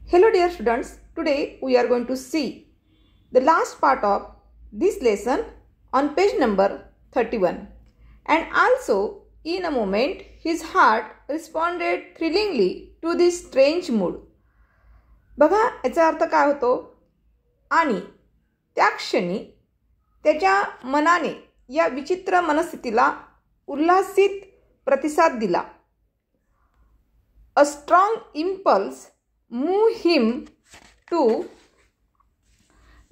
Hello dear students, today we are going to see the last part of this lesson on page number 31. And also in a moment his heart responded thrillingly to this strange mood. बघा याचा अर्थ काय होतो आणि त्या क्षणी त्याच्या मनाने या विचित्र मनस्थितीला उल्हासित प्रतिसाद दिला. A strong impulse moved him to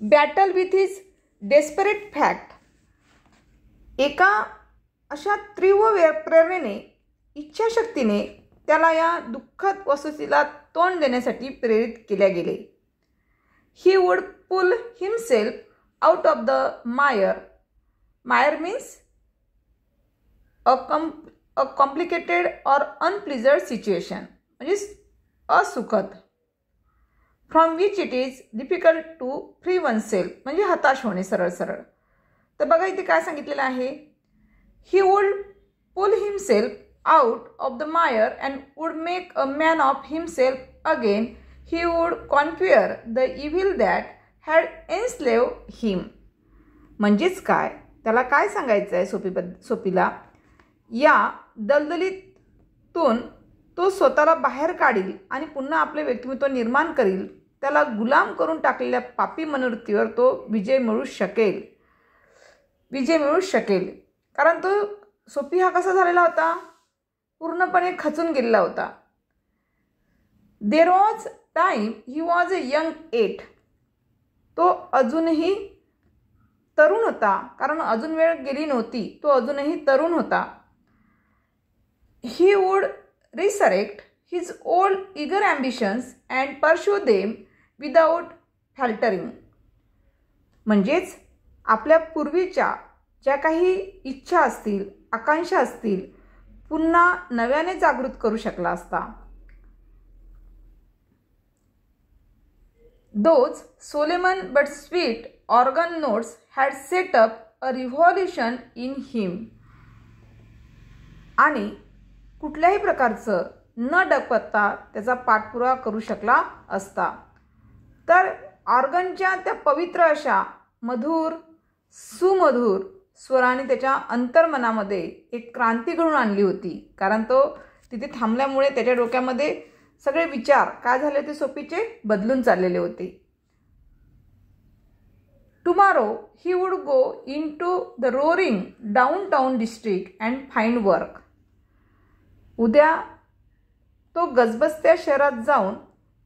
battle with his desperate fact. एका अशा तीव्र प्रेरणेने इच्छाशक्तीने त्याला या दुःखद वस्तुस्थितीला तोंड देण्यासाठी प्रेरित केले गेले. He would pull himself out of the mire. Mire means a complicated or unpleasant situation. म्हणजे असुखद. From which it is difficult to free oneself. म्हणजे हताश होणे सरळ सरळ. तर बघा इथे काय सांगितलेलं आहे. He would pull himself out of the mire and would make a man of himself again. He would conquer the evil that had enslaved him. म्हणजेच काय त्याला काय सांगायचं आहे सोपीला या दलदलीतून तो स्वतःला बाहेर काढील आणि पुन्हा आपले व्यक्तिमत्व निर्माण करील. त्याला गुलाम करून टाकलेल्या पापी मनोवृत्तीवर तो विजय मिळवू शकेल. कारण तो सोपी हा कसा झालेला होता, पूर्णपणे खचून गेलेला होता. There was time he was a young eight. तो अजूनही तरुण होता, कारण अजून वेळ गेली नव्हती. तो अजूनही तरुण होता. He would resurrect his old eager ambitions and pursue them without faltering. म्हणजेच आपल्या पूर्वीच्या ज्या काही इच्छा असतील, आकांक्षा असतील, पुन्हा नव्याने जागृत करू शकला असता. Those solemn but sweet organ notes had set up a revolution in him. आणि कुठल्याही प्रकारचं न डगपत्ता त्याचा पाठपुरावा करू शकला असता. तर ऑर्गनच्या त्या पवित्र अशा सुमधुर स्वराने त्याच्या अंतर्मनामध्ये एक क्रांती घडून आणली होती. कारण तो तिथे थांबल्यामुळे त्याच्या डोक्यामध्ये सगळे विचार काय झाले होते सोपीचे बदलून चाललेले होते. Tomorrow he would go into the roaring downtown district and find work. उद्या तो गजबजत्या शहरात जाऊन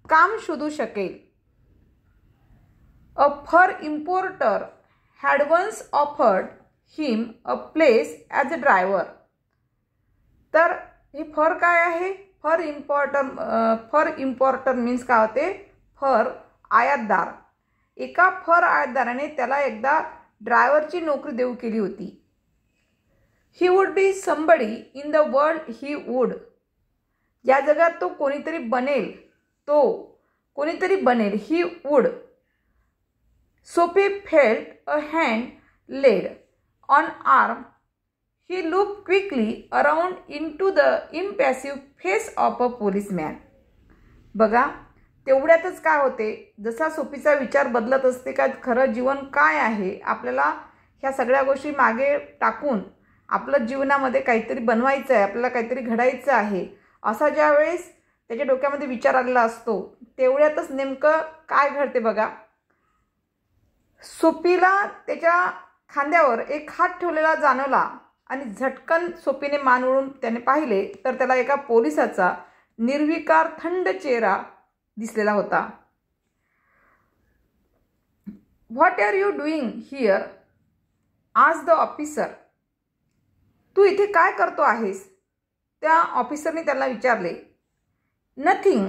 काम शोधू शकेल. A fur importer had once offered him a place as a driver. तर हे फर काय आहे, फर इम्पोर्टर मीन्स काय होते, फर आयातदार. एका फर आयातदाराने त्याला एकदा ड्रायव्हरची नोकरी देऊ केली होती. He would be somebody in the world. He would. या जगात तो कोणीतरी बनेल. He would. Sophie felt a hand laid on arm. He looked quickly around into the impassive face of a policeman. बघा तेवढ्यातच काय होते, जसा सोफीचा विचार बदलत असते का खरं जीवन काय आहे, आपल्याला ह्या सगळ्या गोष्टी मागे टाकून आपलं जीवनामध्ये काहीतरी बनवायचं आहे, आपल्याला काहीतरी घडायचं आहे, असा ज्या वेळेस त्याच्या डोक्यामध्ये विचार आलेला असतो तेवढ्यातच नेमकं काय घडते बघा. सोपीला त्याच्या खांद्यावर एक हात ठेवलेला जाणवला आणि झटकन सोपीने मान वळून त्याने पाहिले तर त्याला एका पोलिसाचा निर्विकार थंड चेहरा दिसलेला होता. What are you doing here asked the officer. तू इथे काय करतो आहेस, त्या ऑफिसरने त्याला विचारले. नथिंग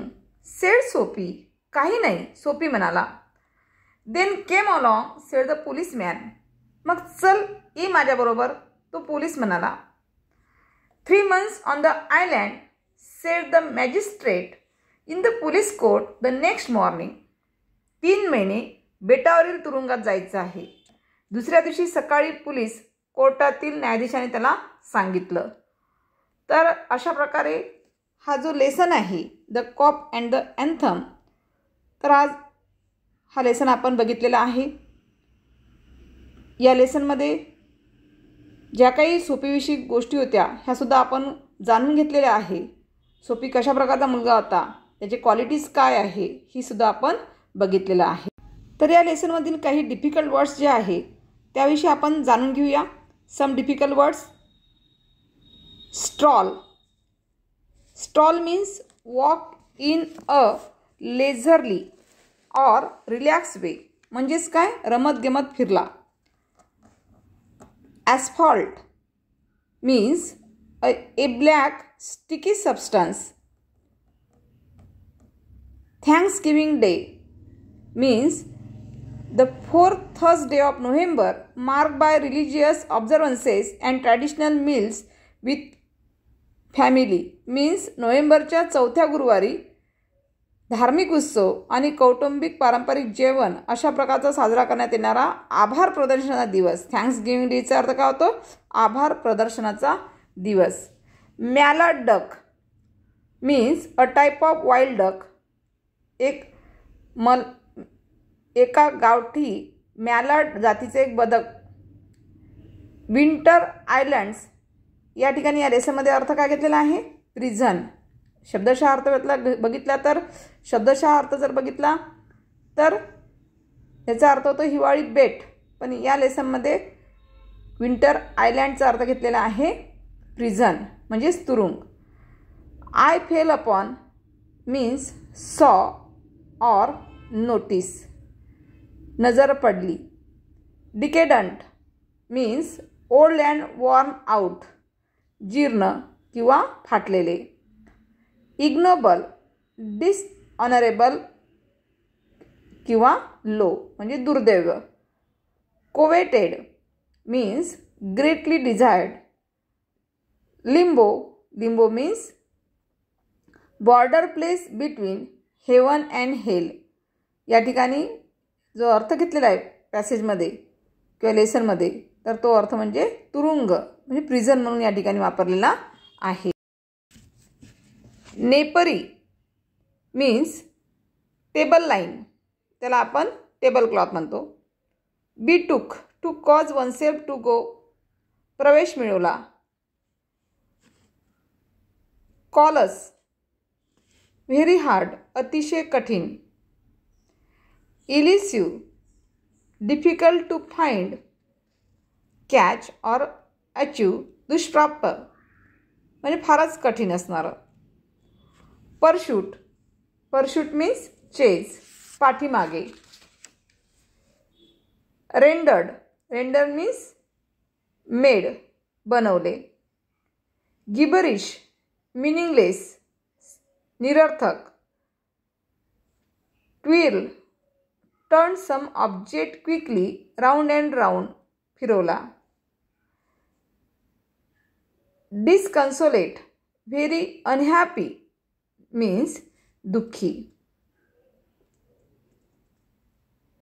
सेड सोपी. काही नाही, सोपी म्हणाला. Then came along said the policeman. मग चल ये माझ्याबरोबर, तो पोलीस म्हणाला. 3 months on the island said the magistrate in the police court the next morning. 3 महिने बेटावरील तुरुंगात जायचं आहे. दुसऱ्या दिवशी सकाळी पोलीस कोर्टातील न्यायाधीशाने त्याला सांगितलं. तर अशा प्रकारे हा जो लेसन आहे the cop and the anthem तर आज हा लेसन आपण बघितलेला आहे. या लेसनमध्ये ज्या काही सोपीविषयी गोष्टी होत्या ह्यासुद्धा आपण जाणून घेतलेल्या आहे. सोपी कशा प्रकारचा मुलगा होता, त्याचे क्वालिटीज काय आहे, ही सुद्धा आपण बघितलेलं आहे. तर या लेसनमधील काही डिफिकल्ट वर्ड्स जे आहे त्याविषयी आपण जाणून घेऊया. Some difficult words. Stroll. Stroll means walk in a leisurely or relaxed way. म्हणजेच काय, रमत गमत फिरला. Asphalt means a black sticky substance. Thanksgiving Day means the fourth Thursday of November, marked by religious observances and traditional meals with family. means नोव्हेंबरच्या चौथ्या गुरुवारी धार्मिक उत्सव आणि कौटुंबिक पारंपरिक जेवण अशा प्रकारचा साजरा करण्यात येणारा आभार प्रदर्शनाचा दिवस. थँक्सगिव्हिंग डेचा अर्थ काय होतो, आभार प्रदर्शनाचा दिवस. Mallard duck means a type of wild duck. एका गावठी मॅलर्ड जातीचे एक बदक. विंटर आयलँड्स या ठिकाणी या लेसनमध्ये अर्थ काय घेतलेला आहे, प्रिझन. शब्दशः अर्थ बघितला तर शब्दशः अर्थ जर बघितला तर याचा अर्थ होतो हिवाळी बेट, पण या लेसनमध्ये विंटर आयलँडचा अर्थ घेतलेला आहे प्रिझन म्हणजेच तुरुंग. आय फेल अपॉन मीन्स सॉ और नोटीस, नजर पडली. Decadent means old and worn out, जीर्ण किंवा फाटलेले. इग्नोबल, डिसऑनरेबल किंवा लो म्हणजे दुर्दैव. Coveted means greatly desired. Limbo, limbo means border place between heaven and hell. या ठिकाणी जो अर्थ घेतलेला आहे पॅसेजमध्ये किंवा लेसनमध्ये, तर तो अर्थ म्हणजे तुरुंग म्हणजे प्रिझन म्हणून या ठिकाणी वापरलेला आहे. नेपरी मीन्स टेबल लाईन, त्याला आपण टेबल क्लॉथ म्हणतो. Betook, to cause oneself to go, प्रवेश मिळवला. कॉलस, व्हेरी हार्ड, अतिशय कठीण. Elusive, difficult to find, catch or achieve, दुष्प्राप्य म्हणजे फारच कठीण असणारं. परशूट, परशूट मीन्स चेज, पाठीमागे. रेंडर्ड, रेंडर मीन्स मेड, बनवले. गिबरिश, मीनिंगलेस, निरर्थक. Twirl, turn some object quickly round and round, फिरवला. डिस्कन्सोलेट, व्हेरी अनहॅपी मीन्स दुःखी.